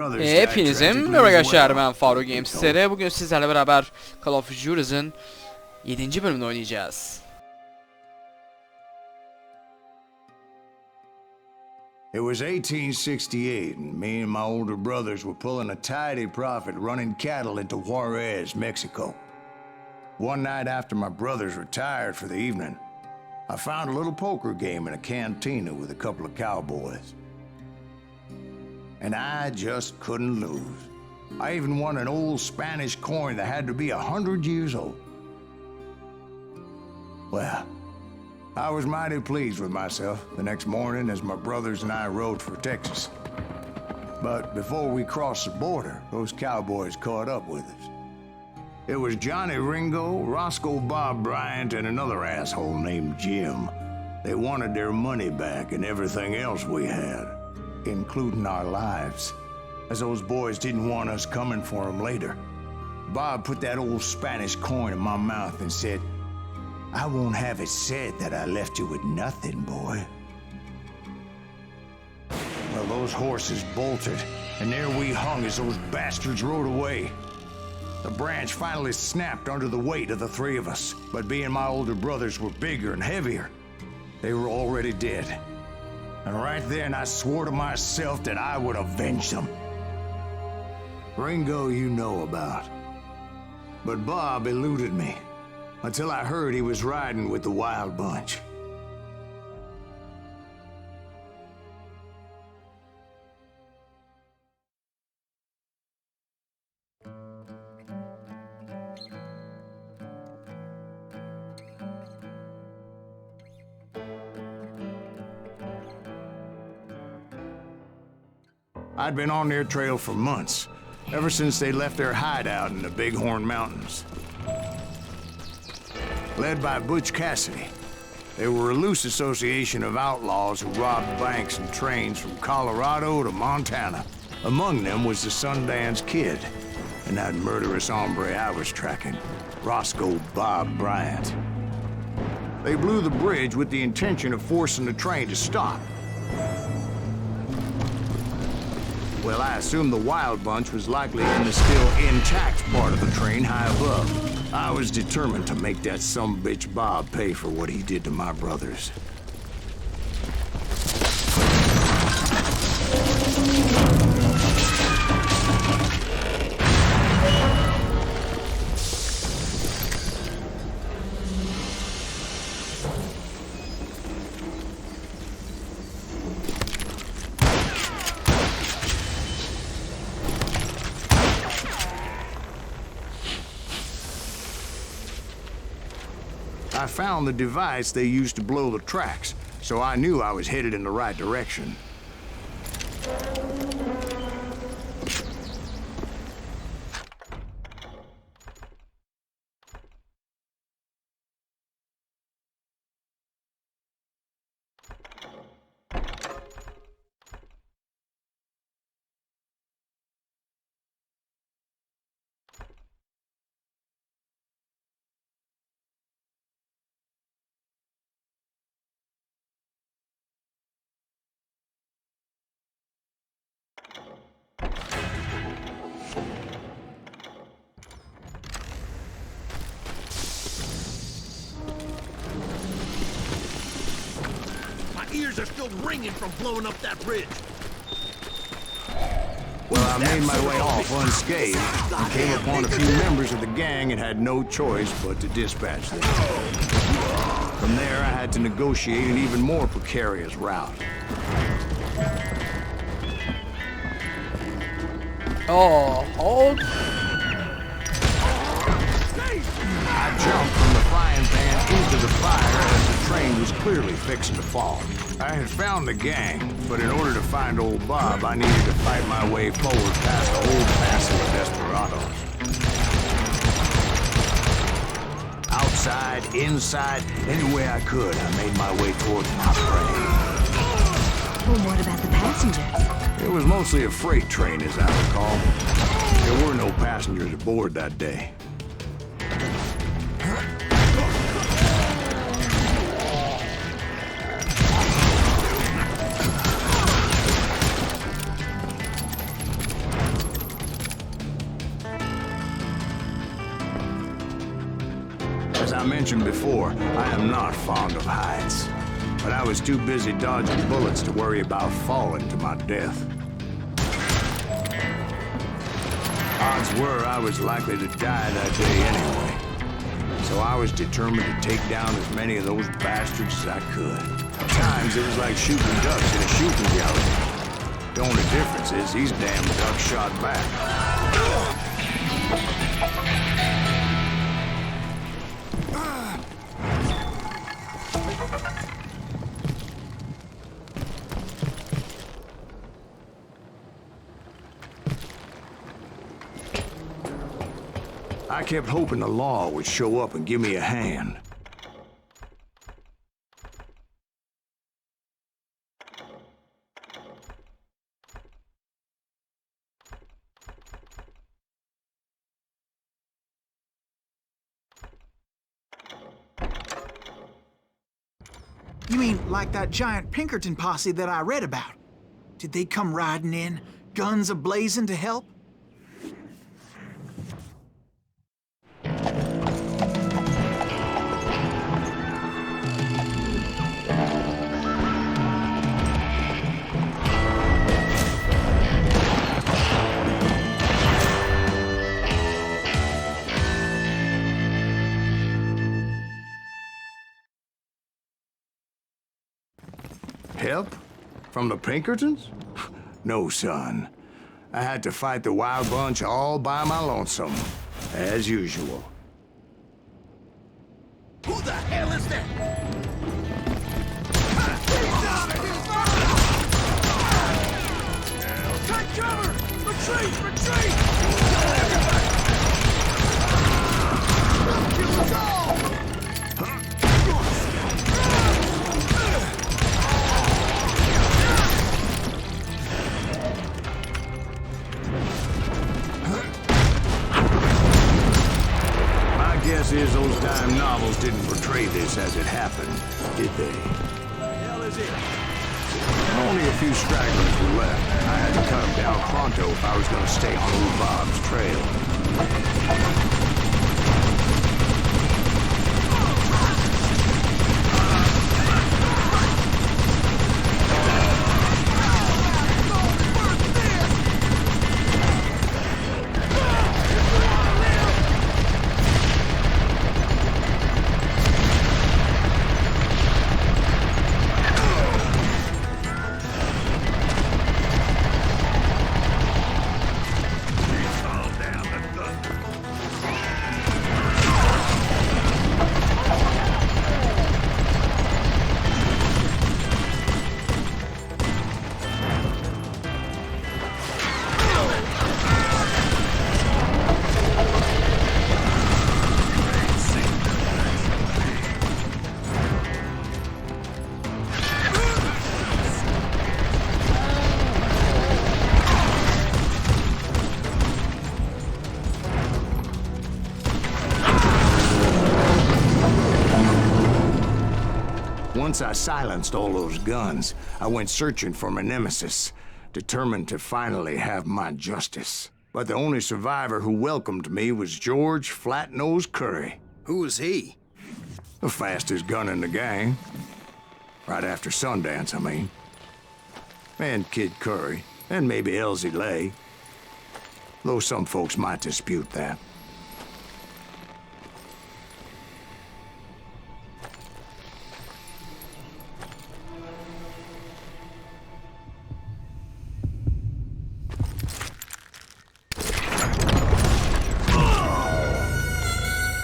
Hepinize merhaba arkadaşlar, ben Faruk Games'lere. Bugün sizlerle beraber Call of Juarez'ın 7. bölümünü oynayacağız. It was 1868 and me and my older brothers were pulling a tidy profit running cattle into Juarez, Mexico. One night after my brothers retired for the evening, I found a little poker game in a cantina with a couple of cowboys. And I just couldn't lose. I even won an old Spanish coin that had to be 100 years old. Well, I was mighty pleased with myself the next morning as my brothers and I rode for Texas. But before we crossed the border, those cowboys caught up with us. It was Johnny Ringo, Roscoe Bob Bryant, and another asshole named Jim. They wanted their money back and everything else we had, including our lives, as those boys didn't want us coming for them later. Bob put that old Spanish coin in my mouth and said, "I won't have it said that I left you with nothing, boy." Well, those horses bolted, and there we hung as those bastards rode away. The branch finally snapped under the weight of the three of us, but being my older brothers were bigger and heavier, they were already dead. And right then I swore to myself that I would avenge them. Ringo you know about. But Bob eluded me, until I heard he was riding with the Wild Bunch. I'd been on their trail for months, ever since they left their hideout in the Bighorn Mountains. Led by Butch Cassidy, they were a loose association of outlaws who robbed banks and trains from Colorado to Montana. Among them was the Sundance Kid, and that murderous hombre I was tracking, Roscoe Bob Bryant. They blew the bridge with the intention of forcing the train to stop. Well, I assumed the Wild Bunch was likely in the still intact part of the train high above. I was determined to make that sumbitch Bob pay for what he did to my brothers. I found the device they used to blow the tracks, so I knew I was headed in the right direction. Ears are still ringing from blowing up that bridge. Well, I made my way off unscathed and came upon a few members of the gang and had no choice but to dispatch them. From there, I had to negotiate an even more precarious route. Oh, hold. I jumped from the frying pan into the fire as the train was clearly fixing to fall. I had found the gang, but in order to find old Bob, I needed to fight my way forward past the whole passel of desperados. Outside, inside, any way I could, I made my way towards my prey. Well, what about the passengers? It was mostly a freight train, as I recall. There were no passengers aboard that day. I mentioned before, I am not fond of heights. But I was too busy dodging bullets to worry about falling to my death. Odds were I was likely to die that day anyway. So I was determined to take down as many of those bastards as I could. At times, it was like shooting ducks in a shooting gallery. The only difference is these damn ducks shot back. I kept hoping the law would show up and give me a hand. You mean like that giant Pinkerton posse that I read about? Did they come riding in, guns a-blazing to help? Help? From the Pinkertons? No, son. I had to fight the Wild Bunch all by my lonesome, as usual. Who the hell is that? Take cover! Retreat! Retreat! Kill us all! Guess is those dime novels didn't portray this as it happened, did they? The hell is it? Only a few stragglers were left. I had to cut them down pronto if I was going to stay on old Bob's trail. Once I silenced all those guns, I went searching for my nemesis, determined to finally have my justice. But the only survivor who welcomed me was George Flat-Nose Curry. Who was he? The fastest gun in the gang. Right after Sundance, I mean. And Kid Curry, and maybe Elsie Lay. Though some folks might dispute that.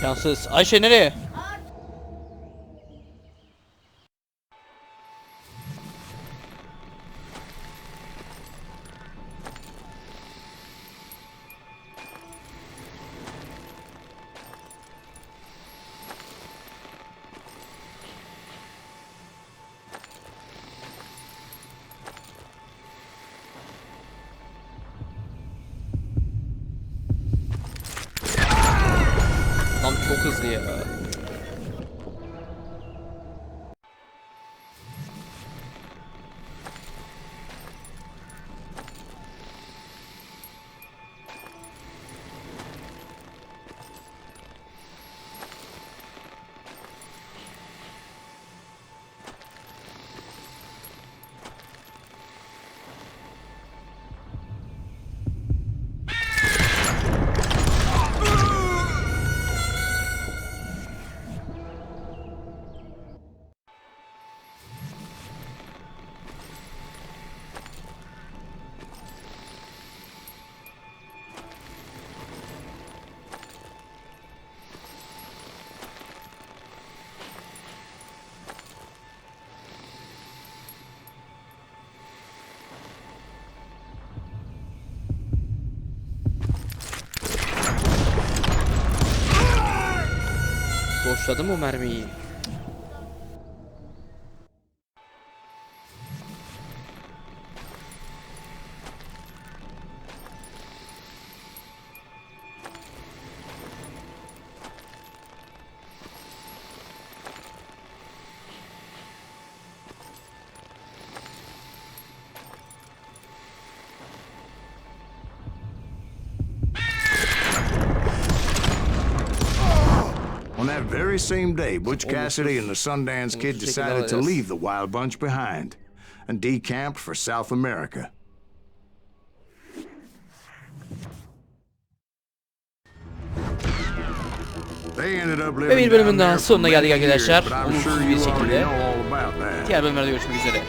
Yansız. Ayşe nereye? Tam çok hızlı ya. Boşladım o mermiyi. On that very same day, Butch Cassidy and the Sundance Kid decided to leave the Wild Bunch behind and decamped for South America. They ended up Ve bir living bölümün down daha there for sonuna geldik many years, arkadaşlar. but I'm Umutsuz sure bir you already şekilde. know all about that. Diğer bölümlerde görüşmek üzere.